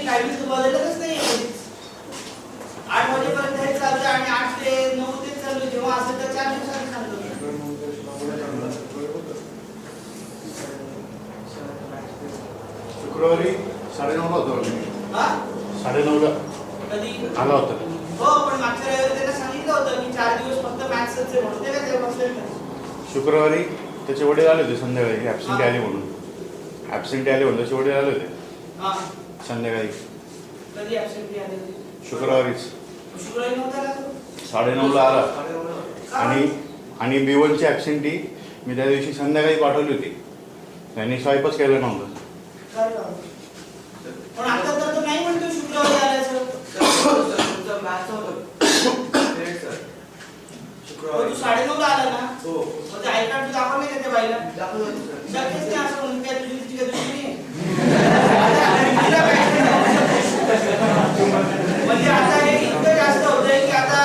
Timing बदलतच नाही कधीच. 8 वाजेपर्यंत हे चालतं आणि 8 ते 9 ते चालू. जेव्हा असेल तर 4 दिवसांनी चालतं. शुक्रवारी 9:30 होतो. हा 9:30 कधी आला होता. हो, पण मागच्या रविवारी त्यांना सांगितलं होतं की 4 दिवस फक्त मॅथ्सच आहे म्हणून. ते काय तेव्हा बसलेलं नाही. शुक्रवारी त्याचे वडील आले होते संध्याकाळी, ॲब्सेंटी आली म्हणून. ॲब्सेंटी आले म्हणून त्याचे वडील आले होते हा संध्याकाळी. कधी ॲब्सेंटी आली होती? शुक्रवारीच शुक्रवारी नव्हता का तो? 9:30 आला. का? आणि B1ची ॲब्सेंटी मी त्या दिवशी संध्याकाळी पाठवली होती. त्यांनी स्वाईपच केलं नव्हतं. काय झालं? पण आता तर तो नाही म्हणतो शुक्रवारी आल्याचं. तुमचं मॅथ्स होतं. शुक्रवारी 9:30 ला आला ना? हो. मग ते आय कार्ड दाखवलं नाही का त्या बाईला? दाखवलं होतं सर. शक्यच नाही असं म्हणून. काय तुझी तिची काय दुश्मनी आहे? म्हणजे आता हे इतकं जास्त होतंय की आता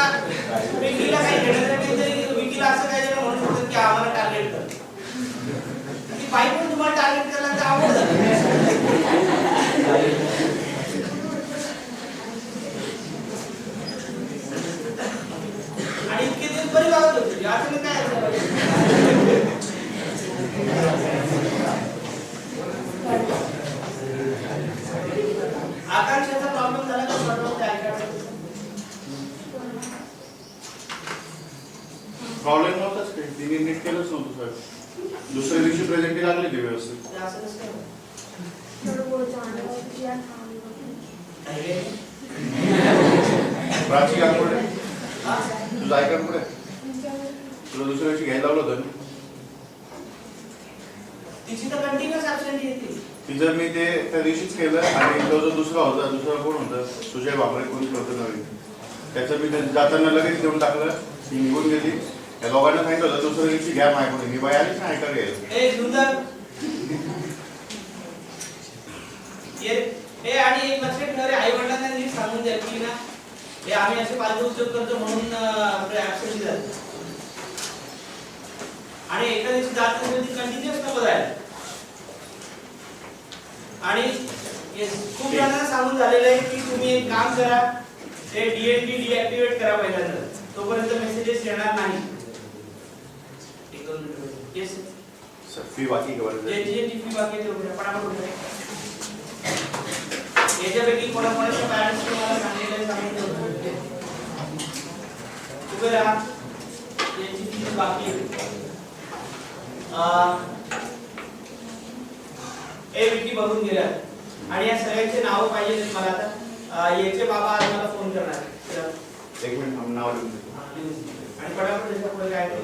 विकीला काही घेण्याचं नाही तरी विकीला असं काय जण म्हणू शकतात की आम्हाला टार्गेट कर. ती बाई पण तुम्हाला टार्गेट करायला तर आवड झाली. आणि इतके दिवस बरी वागत होती. असं काय आकांक्षाचा प्रॉब्लेम झाला का प्रॉब्लेम काय प्रॉब्लेम नव्हताच काही. तिने नीट केलंच नव्हतं साहेब. दुसऱ्या दिवशी प्रेझेंटी लागली ती व्यवस्थित. ते असं कसं काय? प्राची काकडे हा? तुझं आय कार्ड कुठे? तुला दुसऱ्या दिवशी घ्यायला लावलं होतं ना. तिची तर कंटिन्युअस ॲब्सेंटी येते. तिचं मी ते त्या दिवशीच केलं. आणि तो जो दुसरा होता, दुसरा कोण होतं, सुजय भाकरे कोणी होतं नवीन, त्याचं मी जाताना लगेच देऊन टाकलं. ती निघून गेली. त्या दोघांना सांगितलं होतं दुसऱ्या दिवशी घ्या माझ्याकडून. ही बाई आलीच ना आयकर घ्यायला. ए सुंदर हे आणि एक लक्षात ठेवा रे, आई वडिलांना नीट सांगून द्या की ना हे आम्ही असे फालतू उद्योग करतो म्हणून आपले ॲब्सेंटी झाले. आणि एका दिवशी जात नसेल ती कंटिन्युअस नको जायला. आणि खूप जणांना सांगून झालेलं आहे की तुम्ही एक काम करा, ते DND डिॲक्टिवेट करा पहिल्यांदा. तोपर्यंत मेसेजेस येणार नाही. एक दोन मिनिट. येस सर फी बाकी जे फी बाकी आहे ते पटापट उठवा. याच्यापैकी कोणाकोणाच्या पॅरेंट्स तुम्हाला सांगितलं होतं उभे राहा. याची फी बाकी आहे. ए विकी बघून गेला. आणि या सगळ्यांचे नाव पाहिजे मला आता. याचे बाबा आज मला फोन करणार. एक मिनिट नाव लिहून देतो. आणि पटापट त्याच्या पुढे काय ते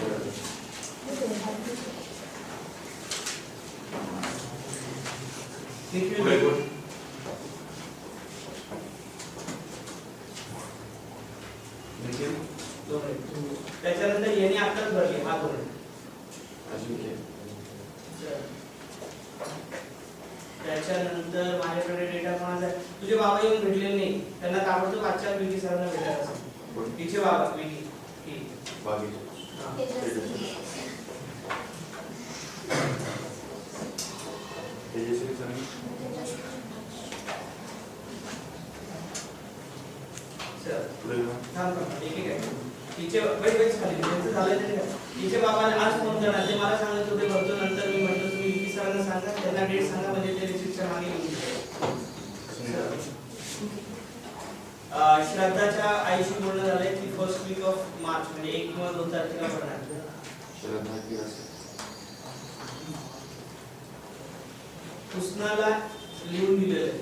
त्याच्यानंतर यांनी आताच भरली हा करून. त्याच्यानंतर माझ्याकडे डेटा कोणाचा आहे? तुझे बाबा येऊन भेटलेले नाही. त्यांना ताबडतोब आजच्या विकी सरांना भेटायचं. तिचे बाबा विकी तिचे बाबा आज फोन करणार. ते मला सांगत होते भरतो. नंतर मी म्हटलं तुम्ही विकी सरांना सांगा, त्यांना डेट सांगा म्हणजे ते रिसिप्टच्या मागे येऊन. श्रद्धाच्या आईशी बोलणं झालंय की फर्स्ट वीक ऑफ मार्च म्हणजे 1 किंवा 2 तारखेला पडणार. कृष्णाला लिहून दिलेलं आहे.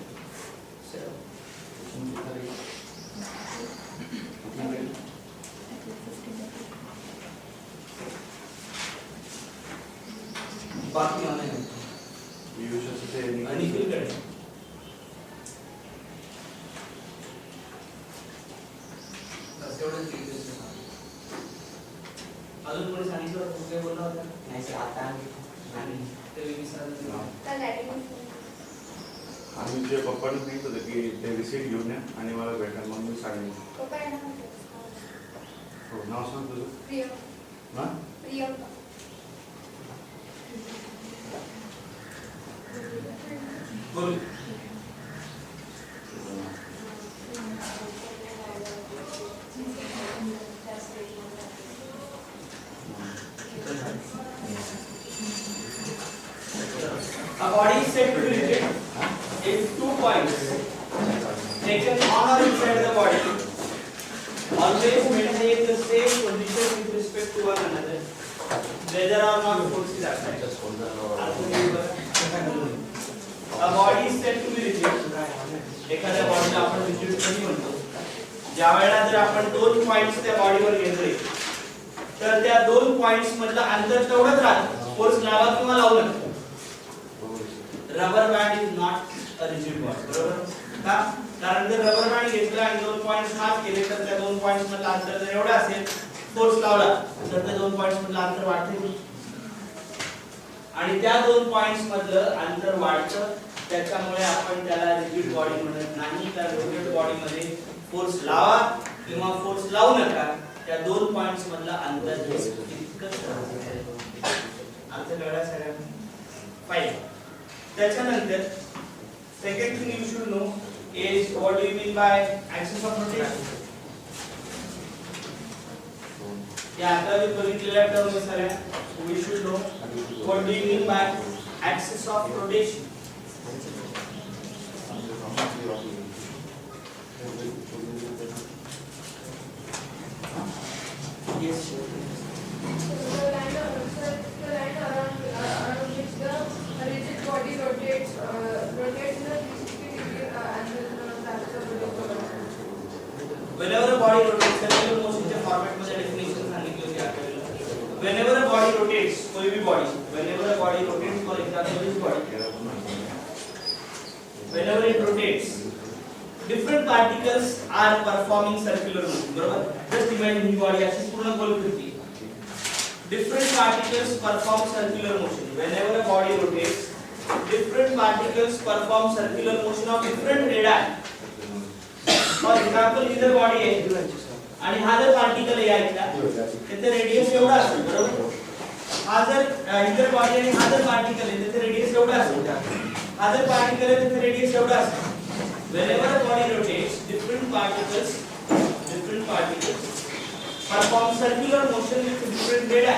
बाकी नाही अनिखिलकडे अजून कोणी सांगितलं होतं? काय बोलला होता? नाही सर आता आणि ते आम्ही तुझ्या पप्पांना सांगितलं होतं की ते रिसीट घेऊन या आणि मला भेटा. मग मी सांगितलं. हो नाव सांग तुझं. हां बोल. body is said to be rigid if 2 points taken on or inside the body always maintain the same position with respect to one another, whether or not force is applied. A body is said to be rigid. एखाद्या बॉडीला आपण rigid कधी म्हणतो, ज्या वेळेला जर आपण 2 points त्या बॉडीवर घेतले तर त्या 2 पॉइंट्स मधलं अंतर तेवढंच राहतं, फोर्स लावा किंवा लावू नका. Rubber band is not a rigid body, बरोबर का? कारण जर रबर बँड घेतला आणि 2 पॉइंट्स हात केले तर त्या 2 पॉइंट्स मधलं अंतर जर एवढं असेल, फोर्स लावला तर त्या 2 पॉइंट्स मधलं अंतर वाढते आणि त्या 2 पॉइंट्स मधलं अंतर वाढतं, त्याच्यामुळे आपण त्याला रिजिड बॉडी म्हणत नाही. त्या रिजिड बॉडी मध्ये फोर्स लावा किंवा फोर्स लावू नका, त्या 2 पॉइंट्स मधलं अंतर हे इतकंच राहतं. अर्थ कळला सगळ्यांना? फाईन. त्याच्यानंतर second thing you should know is what do you mean by axis of rotation. या आता मी बघितलेल्या टर्म आहे सगळ्या, we should know what do you mean by axis of rotation. Yes. The line around which the rigid body rotates in a 360 degree angle that's the rotation. Whenever a body rotates, circular motion च्या format मध्ये definition सांगितली होती आपल्याला. Whenever a body rotates, कोई भी body, whenever a body rotates, for example this body, whenever it rotates, different particles are performing circular motion, बरोबर? Just imagine ही body अशी पूर्ण गोल फिरती. Different particles perform circular motion. Whenever a body rotates, different particles perform circular motion of different radii. For example, इधर body आहे आणि हा जर particle आहे याचा, त्याचे रेडियस एवढा असेल, बरोबर? हा जर इधर बॉडी आणि हा जर पार्टिकल आहे, त्याचे रेडियस एवढा असेल. हा जर पार्टिकल आहे, त्याचे रेडियस एवढा असेल. Whenever a body rotates, different particles perform circular motion with different radii.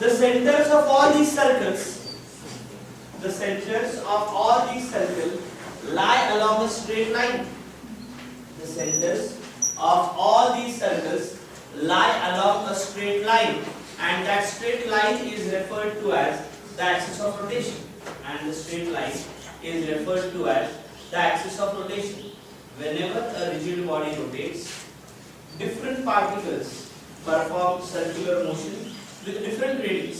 The centers of all these circles lie along a straight line. The centers of all these circles lie along a straight line, and that straight line is referred to as the axis of rotation. And the straight line is referred to as the axis of rotation. Whenever a rigid body rotates, different particles perform circular motion with different radius.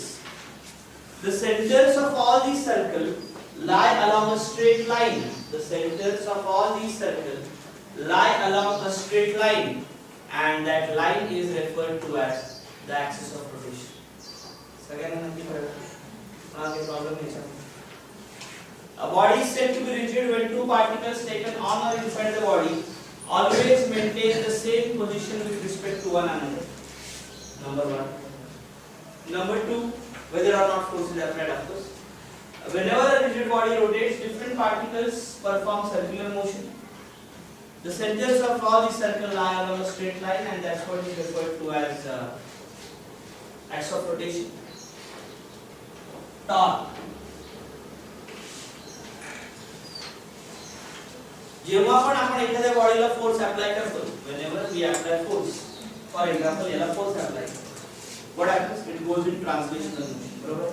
The centers of all these circles lie along a straight line. The centers of all these circles lie along a straight line, and that line is referred to as the axis of rotation. सगळ्यांना नक्की कळलं? काही problem नाही. A body is said to be rigid when 2 particles taken on or inside the body always maintain the same position with respect to one another. Number 1. Number 2, whether or not force is applied, of course. Whenever a rigid body rotates, different particles perform circular motion. The centers of all these circles lie along a straight line, and that's what is referred to as axis of rotation. Torque. जेव्हा पण आपण एखाद्या बॉडीला force apply करतो, whenever we apply force, for example याला force apply, what happens? It goes in translational motion, बरोबर?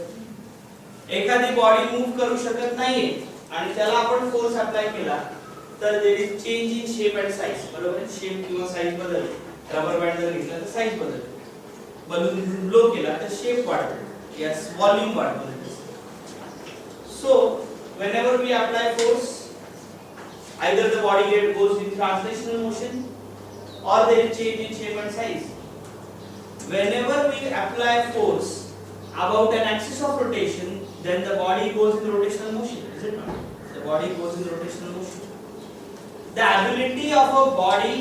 एखादी body move करू शकत नाहीये आणि त्याला आपण फोर्स अप्लाय केला तर there is change in shape and size, बरोबर? शेप किंवा साइज बदलते. रबर बँड जर घेतला तर साइज बदलते. बलून ब्लो केला तर शेप वाढतो, यस, व्हॉल्यूम वाढतो. So whenever we apply force, either the body goes in translational motion or there is change in shape and size. Whenever we apply force about an axis of rotation, then the body goes in rotational motion, is it not? The body goes in rotational motion. The ability of a body,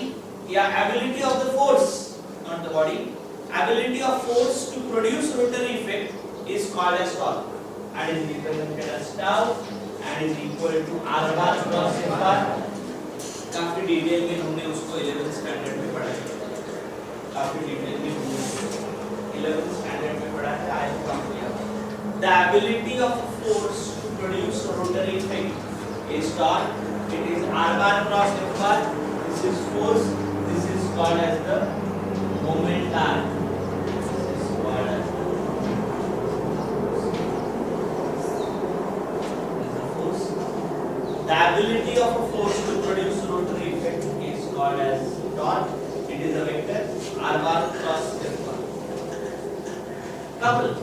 ability of the force, not the body, ability of force to produce rotary effect is called as torque, and is represented as tau, and is equal to r bar cross f bar. Coffee detail में हमने उसको 11th standard में पढ़ा है. काफी detail में हमने 11th standard में पढ़ा है. आई होप आपको याद है. The ability of a force to produce rotary effect is torque. It is R bar cross F bar. This is force. This is called as the moment R. This is called as the force. The ability of a force to produce rotary effect is called as torque. It is a vector R bar cross F bar. Couple.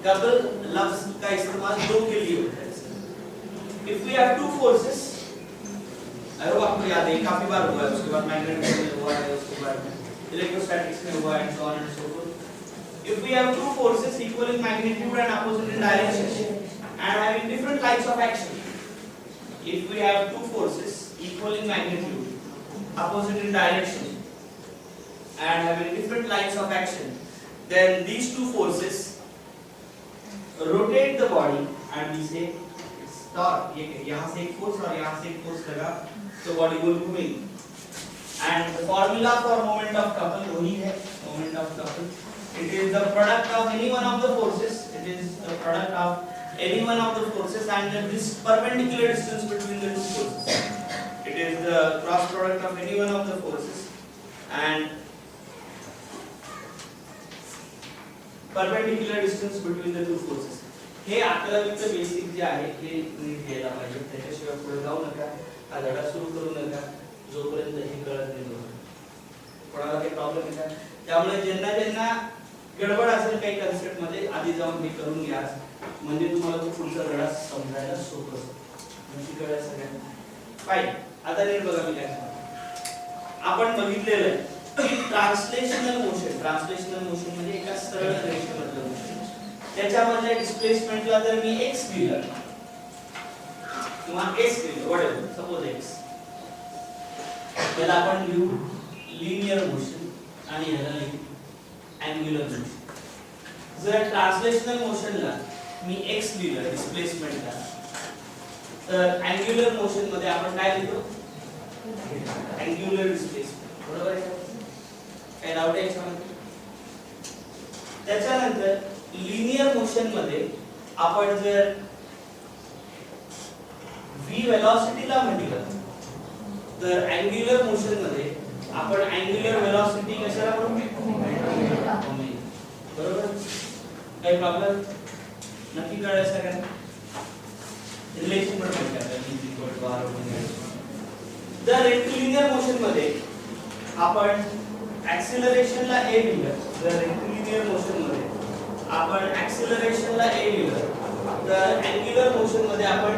Couple लफ्ज का इस्तेमाल दो के लिए होता है. If we have two forces, अगर आपको याद है काफी बार हुआ है, उसके बाद मैग्नेटिक्स में हुआ है, उसके बाद इलेक्ट्रोस्टैटिक्स में हुआ है, and so on and so forth. If we have two forces equal in magnitude and opposite in direction and having different lines of action, if we have two forces equal in magnitude, opposite in direction and having different lines of action, then these two forces rotate the body and we say it's torque. ये यहाँ से एक force और यहाँ से एक force लगा तो body will घूमेगी. And the formula for moment of couple वही है, moment of couple. It is the product of any one of the forces. It is the product of any one of the forces and this perpendicular distance between the two forces. It is the cross product of any one of the forces and perpendicular distance between the two forces. हे 11वीचं basic जे आहे हे नीट घ्यायला पाहिजे. त्याच्याशिवाय पुढे जाऊ नका. हा धडा सुरू करू नका जोपर्यंत हे कळत नाही. कोणाला काही प्रॉब्लेम आहे का? त्यामुळे ज्यांना गडबड असेल काही कन्सेप्ट मध्ये आधी जाऊन हे करून घ्या म्हणजे तुम्हाला तो पुढचा धडा समजायला सोपं होईल. नक्की कळलं सगळ्यांना? फाईन. आता नीट बघा मी काय सांगतो. आपण बघितलेलं आहे की ट्रान्सलेशनल मोशन म्हणजे एका सरळ रेषेमधलं मोशन. त्याच्यामध्ये डिस्प्लेसमेंटला जर मी x दिलं किंवा s दिलं व्हॉटएव्हर सपोज x, त्याला आपण लिहू लिनियर मोशन आणि याला लिहू अँग्युलर मोशन. जर ट्रान्सलेशनल मोशनला मी x दिलं डिस्प्लेसमेंटला तर अँग्युलर मोशन मध्ये आपण काय लिहितो अँग्युलर डिस्प्लेसमेंट. बरोबर आहे? काय डाऊट आहे याच्यामध्ये? त्याच्यानंतर लिनियर मोशन मध्ये आपण जर v वेलोसिटीला म्हटलं तर अँग्युलर मोशन मध्ये आपण अँग्युलर वेलोसिटी कशाला म्हणू? बरोबर? काही प्रॉब्लेम? नक्की कळलं सगळ्यांना? रिलेशन पण माहिती आहे. जर रेक्टिलिनियर मोशन मध्ये आपण ऍक्सिलरेशनला a लिहिलं, जर रेक्टिलिनियर मोशन मध्ये आपण ऍक्सिलरेशनला a लिहिलं तर अँग्युलर मोशन मध्ये आपण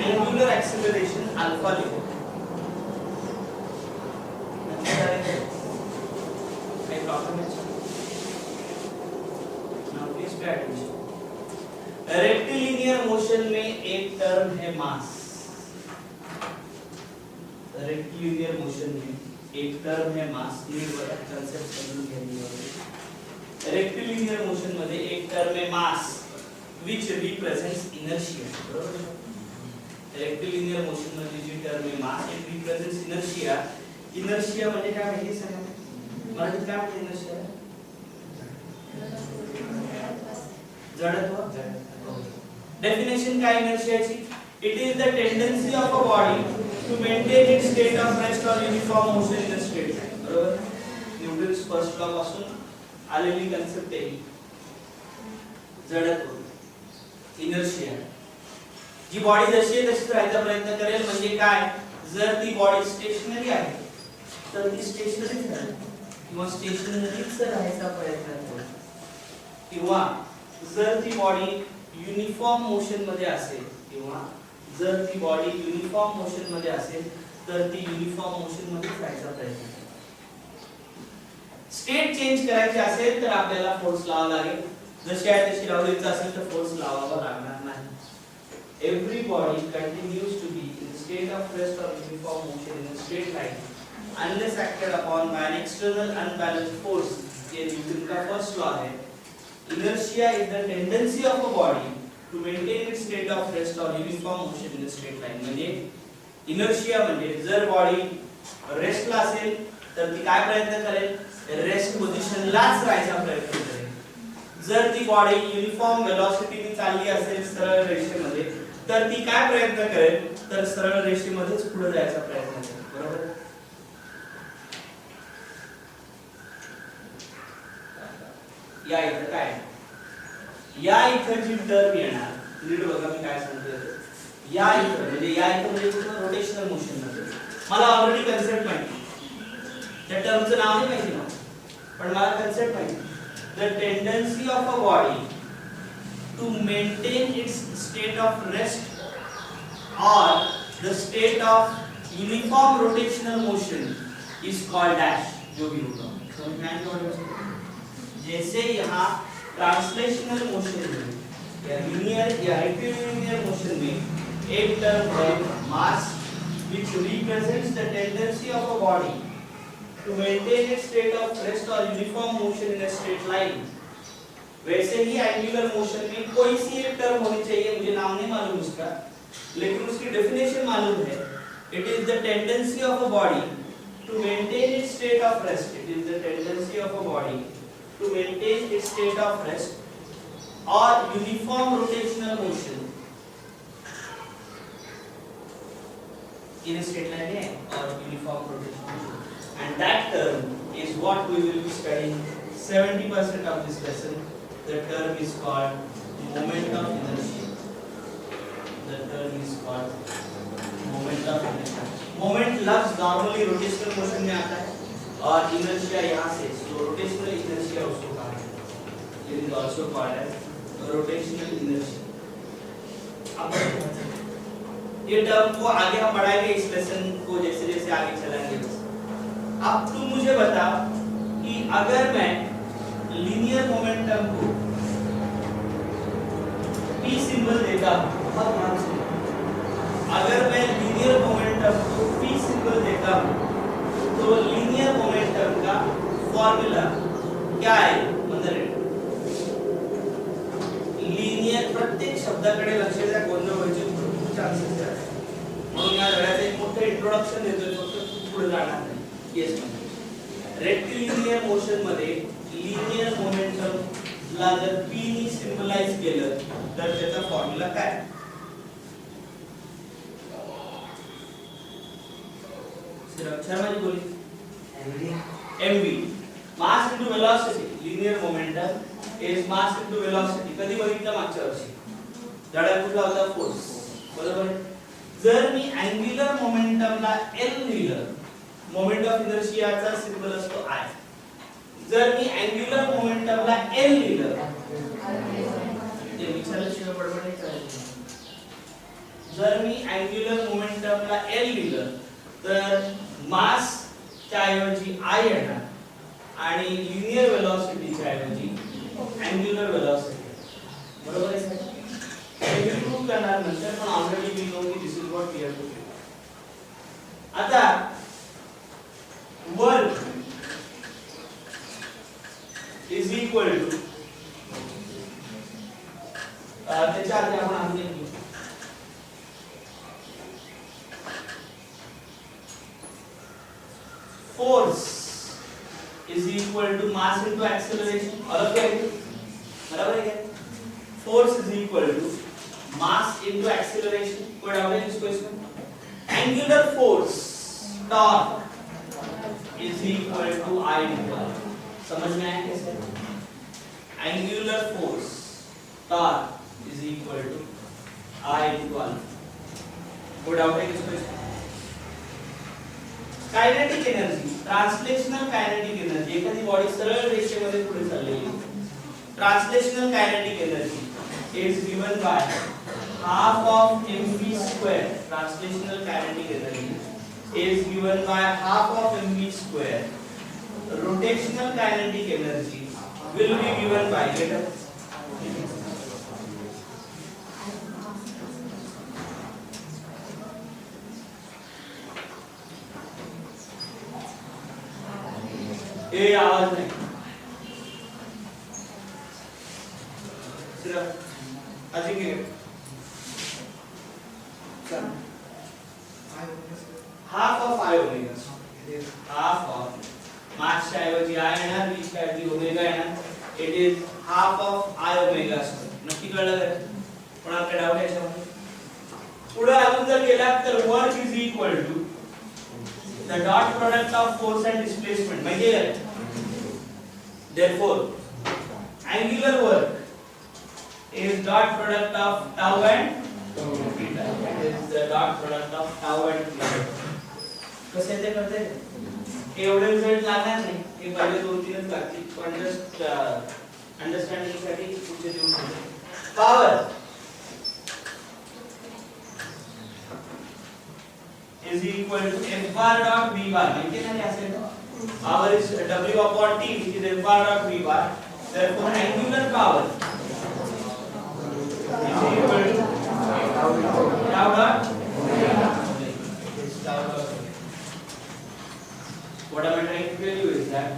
अँग्युलर ऍक्सिलरेशन अल्फा लिहू. काही प्रॉब्लेम आहे? Now please pay attention. Rectilinear motion में एक टर्म है मास. रेक्टिलिनियर मोशन में एक टर्म है मास. ये बड़ा कांसेप्ट समजून घ्यायला पाहिजे. रेक्टिलिनियर मोशन मध्ये एक टर्म है मास which represents inertia. बरोबर? रेक्टिलिनियर मोशन मध्ये जी टर्म है मास it represents inertia. इनर्शिया म्हणजे काय माहिती सांगा? मराठीत काय म्हणतात इनर्शिया? जडत्व. Definition काय इनर्शियाची? It is the tendency of a body to maintain its state of rest or uniform motion in a straight line. बरोबर? न्यूटन्स फर्स्ट लॉ पासून आलेली कन्सेप्ट आहे. जडत्व, इनर्शिया. जी बॉडी जशी आहे तशीच राहायचा प्रयत्न करेल म्हणजे काय? जर ती बॉडी स्टेशनरी आहे तर ती स्टेशनरीच राहील किंवा स्टेशनरीच राहायचा प्रयत्न करेल. किंवा जर ती बॉडी युनिफॉर्म मोशन मध्ये असेल किंवा जर ती बॉडी युनिफॉर्म मोशन मध्ये असेल तर ती युनिफॉर्म मोशन मध्ये राहायचा प्रयत्न करेल. स्टेट चेंज करायची असेल तर आपल्याला फोर्स लावावा लागेल. जशी आहे तशी लावायची असेल तर फोर्स लावावा लागणार नाही. Every body continues to be in the state of rest or uniform motion in a straight line unless acted upon by an external unbalanced force. ये न्यूटन का फर्स्ट लॉ है. Inertia is the tendency of a body to maintain its state of rest or uniform motion in a straight line. म्हणजे inertia म्हणजे जर body रेस्टला असेल तर ती काय प्रयत्न करेल? रेस्ट पोझिशनलाच राहायचा प्रयत्न करेल. जर ती बॉडी युनिफॉर्म वेलोसिटीने चालली असेल सरळ रेषेमध्ये तर ती काय प्रयत्न करेल तर सरळ रेषेमध्येच पुढे जायचा प्रयत्न करेल. बरोबर. या इथं काय या इथं जी टर्म येणार नीट बघा मी काय सांगतोय. या इथं म्हणजे रोटेशनल मोशन मध्ये मला ऑलरेडी कन्सेप्ट माहिती त्या टर्मचं नाव नाही माहिती मला पण मला कन्सेप्ट माहिती. The tendency of a body to maintain its state of rest or the state of uniform rotational motion is called dash. जो भी होगा समझ में आएगा. जैसे यहाँ ट्रांसलेशनल मोशन में या लीनियर या रेक्टिलिनियर मोशन में एक टर्म है मास which represents the tendency of a body to maintain its state of rest or uniform motion in a straight line. वैसे ही एंगुलर मोशन में कोई सी एक टर्म होनी चाहिए, मुझे नाम नहीं मालूम उसका लेकिन उसकी डेफिनेशन मालूम है. It is the tendency of a body to maintain its state of rest. It is the tendency of a body to maintain its state of rest or uniform rotational motion in a straight line or uniform rotational motion. And that term is what we will be studying 70% of this lesson. The term is called moment of inertia. The term is called moment of inertia. Moment लफ्ज normally rotational motion में आता है और inertia यहाँ से so rotational inertia उसको कहा जाता है. It is also called as rotational inertia. अब ये टर्म को आगे हम बढ़ाएंगे इस लेसन को जैसे जैसे आगे चलाएंगे. अब तुम मुझे बता कि अगर मैं लीनियर मोमेंटम को p सिंबल देता हूं, बहुत ध्यान से, अगर मैं लीनियर मोमेंटम को p सिंबल देता हूं तो लीनियर मोमेंटम का फॉर्मूला क्या आहे म्हणजे लीनियर प्रत्येक शब्दाकडे लक्ष द्या, गोंधळ व्हायचे चान्सेस आहेत. म्हणून या धड्याचं एक मोठं इंट्रोडक्शन देतोय, फक्त पुढे जाणार नाही. येस रेक्टिलिनियर मोशन मध्ये लीनियर मोमेंटम ला जर p नी सिंबलाइज केलं तर त्याचा फॉर्म्युला काय? शर्माजी बोली mv mass into velocity. Linear momentum is mass into velocity. कधी बघितलं मागच्या वर्षी धडा कुठला होता? फोर्स. बरोबर. जर मी अँग्युलर मोमेंटमला L लिहिलं, मोमेंट ऑफ इनर्शियाचा सिंबल असतो I. जर मी अँग्युलर मोमेंटमला L लिहिलं, ते विचारल्याशिवाय बडबड नाही करायची. जर मी अँग्युलर मोमेंटमला L लिहिलं तर मास च्या ऐवजी I येणार आणि लिनियर वेलोसिटीच्या ऐवजी अँग्युलर वेलोसिटी. बरोबर आहे सर? हे प्रूव्ह करणार नंतर, पण ऑलरेडी वी नो की this is what we have to do. आता वर्क इज इक्वल टू त्याच्या आधी आपण आधी घेऊ force is equal to mass into acceleration. अलग क्या है? बराबर है क्या? Force is equal to mass into acceleration. कोई डाउट है इसको इसमें? Angular force torque is equal to I into R. समझ में आया कैसे? Angular force torque is equal to I into R. कोई डाउट है इसको इसमें? Kinetic energy, translational kinetic energy. एखादी बॉडी सरळ रेषेमध्ये पुढे चाललेली, translational kinetic energy is given by half of mv square. Translational kinetic energy is given by half of mv square. Rotational kinetic energy will be given by letter ये आवाज नहीं, सिर्फ अजी के half of I omega. Half of mass च्या ऐवजी I येणार, v च्या ऐवजी ओमेगा येणार. It is half of i omega square. नक्की कळलं का? कोणाला काय डाऊट आहे याच्यामध्ये? पुढे अजून जर गेलात तर work is equal to the dot product of force and displacement. म्हणजे therefore angular work is dot product of tau and theta. It is the dot product of tau and theta. कसे ते करते? एवढे रिझल्ट लागणार नाही. हे पहिले 2-3च लागतील. पण जस्ट अंडरस्टँडिंग साठी पुढचे देऊन ठेवले. Power is equal to f bar dot v bar. माहिती आहे ना असेल? Power is W upon T, which is F bar dot V bar. Therefore, angular power is equal to tau dot. What am I trying to tell you is that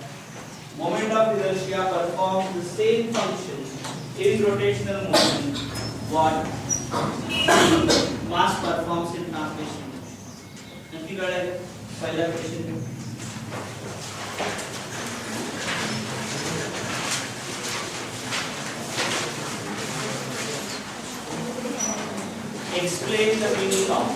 moment of inertia performs the same function in rotational motion what mass performs in translation motion. नक्की कळलं? पहिला question explain the meaning of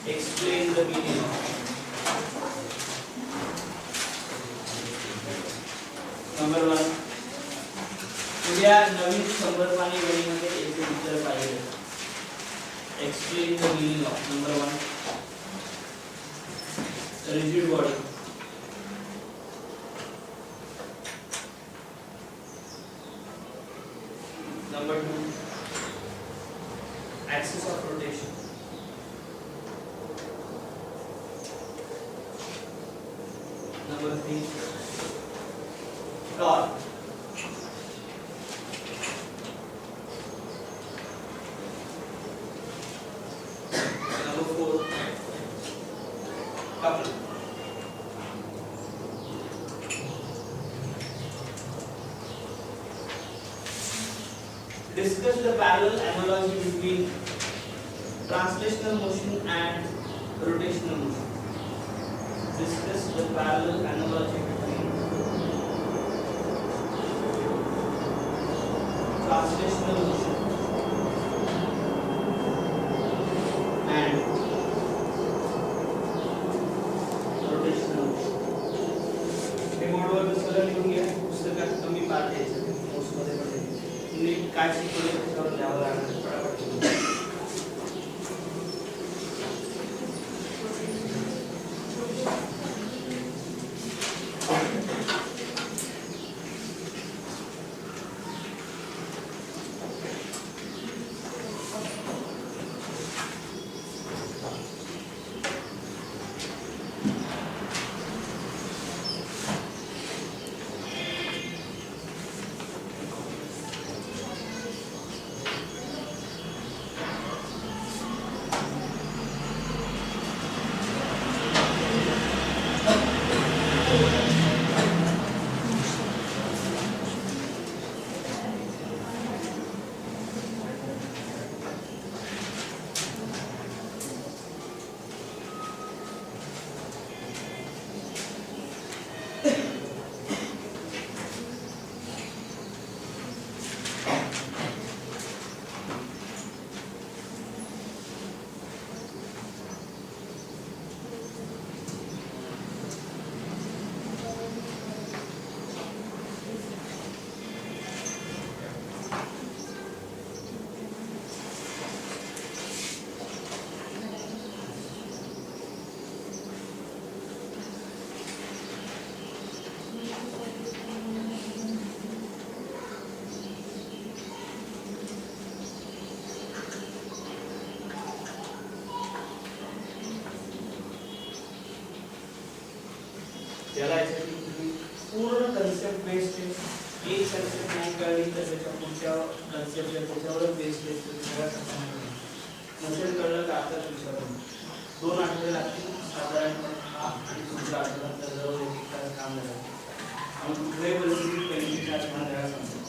explain the meaning of number 1. उद्या नवीन संकल्पना गणितामध्ये एक विचार पाहिजे. explain the meaning of number 1 rigid body. Number 2 axis of rotation. Number 3 torque. Number 4 coupling. Discuss the parallel analogy between translational motion and rotational motion. Discuss the parallel analogy between translational motion and rotational motion. हे मोडवर दुसरं लिहून घ्या. पुस्तकात कमी पाठ द्यायचं. नोट्समध्ये पण द्यायचं. नीट काय शिकवलं त्याच्यावर लिहावं लागणार. पटापट. त्याला यासाठी तुम्ही पूर्ण कन्सेप्ट बेस्ड एक कन्सेप्ट नाही कळली तर त्याच्या पुढच्या कन्सेप्ट त्याच्यावर बेस्ड नसेल कळलं तर आता विचारून 2 आठवडे लागतील साधारणपणे हा आणि दुसरा आठवडा जवळ एक तास काम झालं आणि कुठल्याही परिस्थितीत 25 तास मला द्यायला सांगतो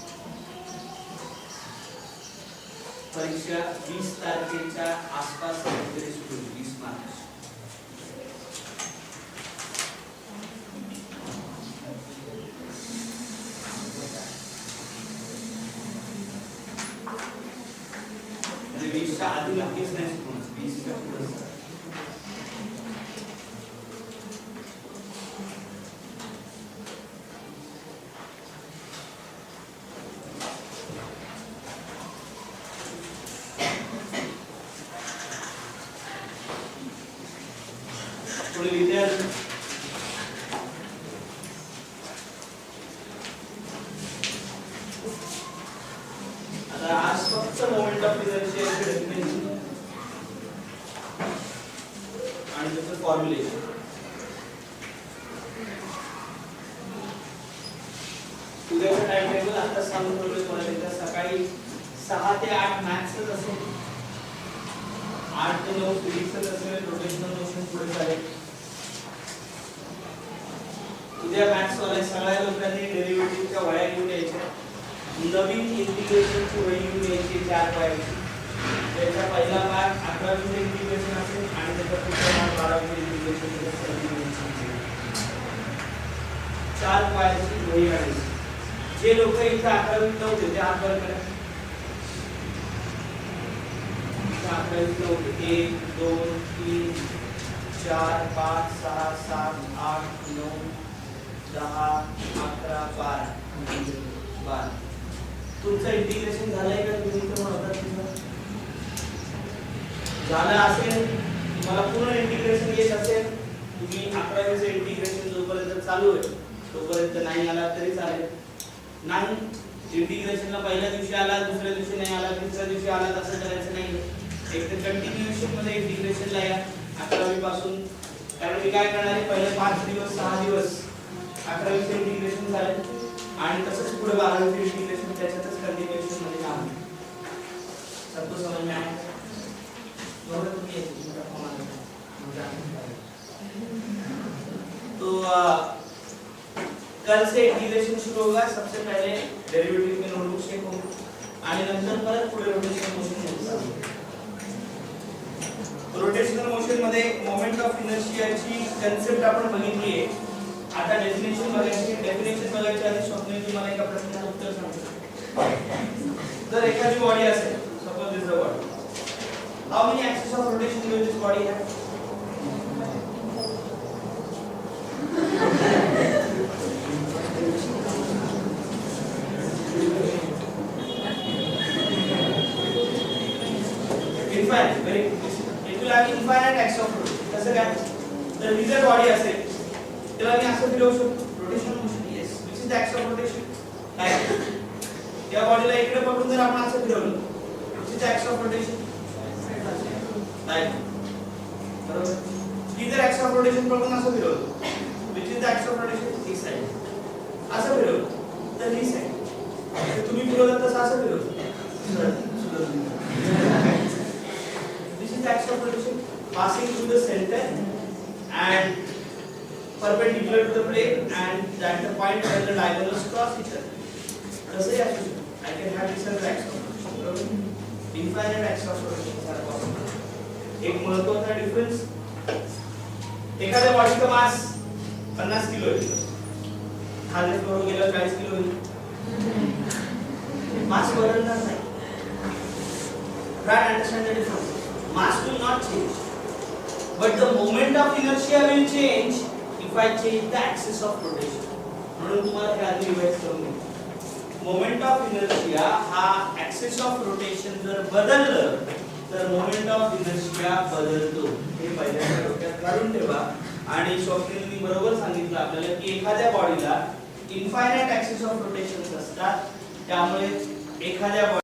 परीक्षा 20 तारखेच्या आसपास वगैरे सुरू होईल, 20 मार्च. म्हणजे 20 च्या आधी नक्कीच नाही सुरू होणार, 20 च्या पुढे. थोडी विद्यार्थी आता आज फक्त मोमेंट ऑफ इनर्शियाची डेफिनेशन आणि त्याचं फॉर्म्युलेशन. उद्याचं टाइम टेबल आता सांगून ठेवलंय तुम्हाला. सकाळी 6 ते 8 मॅथ्सच असेल, 8 ते 9 फिजिक्सच असेल, रोटेशनल मोशन पुढे चालेल. उद्या मॅथ्स वाले सगळ्या लोकांनी डेरिव्हेटिव्हच्या वह्या घेऊन यायच्या, नवीन इंटिग्रेशनची वही घेऊन यायची 4 पायाची. त्याचा पहिला भाग 11वीचे इंटिग्रेशन असेल आणि त्याचा पुढचा भाग 12वीचे इंटिग्रेशन असेल. 4 पायाची वही आणायची. जे लोक इथे 11वीत नव्हते ते हात वर करा. 11वीत नव्हते 1 2 3 4 5 6 7 8 9 10 11 12. तुमचं इंटिग्रेशन झालंय का? तुम्ही इथं म्हणतात झालं असेल, तुम्हाला पूर्ण इंटिग्रेशन येत असेल, तुम्ही 11वीचं इंटिग्रेशन जोपर्यंत चालू आहे तोपर्यंत नाही आला तरी चालेल. नाही इंटिग्रेशनला पहिल्या दिवशी आला, दुसऱ्या दिवशी नाही आला, तिसऱ्या दिवशी आला, असं करायचं नाही. एक तर कंटिन्यूएशन मध्ये इंटिग्रेशनला या 11वी पासून. कारण मी काय करणार आहे, पहिले 5 दिवस 6 दिवस 11वीचे इंटिग्रेशन झाले आणि तसंच पुढे 12वीचे इंटिग्रेशन त्याच्यातच कंटिन्यूएशन मध्ये काम. सबको समझ में आया? बरोबर तुम्ही मोठा फॉर्म तो कल से इंटीग्रेशन शुरू होगा. सबसे पहले डेरिवेटिव में नोटबुक चेक होंगे आणि नंतर परत पुढे रोटेशनल मोशन होईल. रोटेशनल मोशन मध्ये मोमेंट ऑफ इनर्शियाची कन्सेप्ट आपण बघितली आहे. आता डेफिनेशन बघायची. डेफिनेशन बघायच्या आधी स्वप्नील तुम्हाला एका प्रश्नाचं उत्तर सांगतो. जर एखादी बॉडी असेल, suppose this the body, how many axis of rotation will this body have? Infinite, very good. It will have infinite axis of rotation. कसं काय? तर ही जर बॉडी असेल त्याला मी असं फिरवू शकतो. Rotational motion, yes. Which is the axis of rotation? काय? त्या बॉडीला इकडे पकडून जर आपण असं फिरवलं, which is the axis of rotation? Right. बरोबर. ही जर ॲक्सिस ऑफ रोटेशन पकडून असं फिरवलं, which is the axis of rotation? ही साइड. असं फिरवलं तर ही साइड. तुम्ही फिरवलं तसं असं फिरवलं. The axis of rotation passing through the center and perpendicular to the plane and at the point where the diagonals cross each other. तसे असू शकते. I can have this as the axis of rotation. Infinite axis of rotation are possible. एक महत्त्वाचा difference, एखाद्या बॉडीचं मास 50 kilo आहे, खाली floor गेला 40 किलो होईल, मास बदलणार नाही. Try to understand the difference. Mass will not change, but the moment of inertia will change if I change the axis of rotation. म्हणून तुम्हाला हे आधी रिवाइज करून घ्या. मोमेंट ऑफ इनर्शिया हा ॲक्सिस ऑफ रोटेशन जर बदललं तर मोमेंट ऑफ इनर्शिया बदलतो. हे पहिल्यांदा डोक्यात काढून ठेवा. आणि स्वप्नीलनी बरोबर सांगितलं आपल्याला की एखाद्या बॉडीला इनफायनाइट ॲक्सिस ऑफ रोटेशन्स असतात, त्यामुळे एखाद्या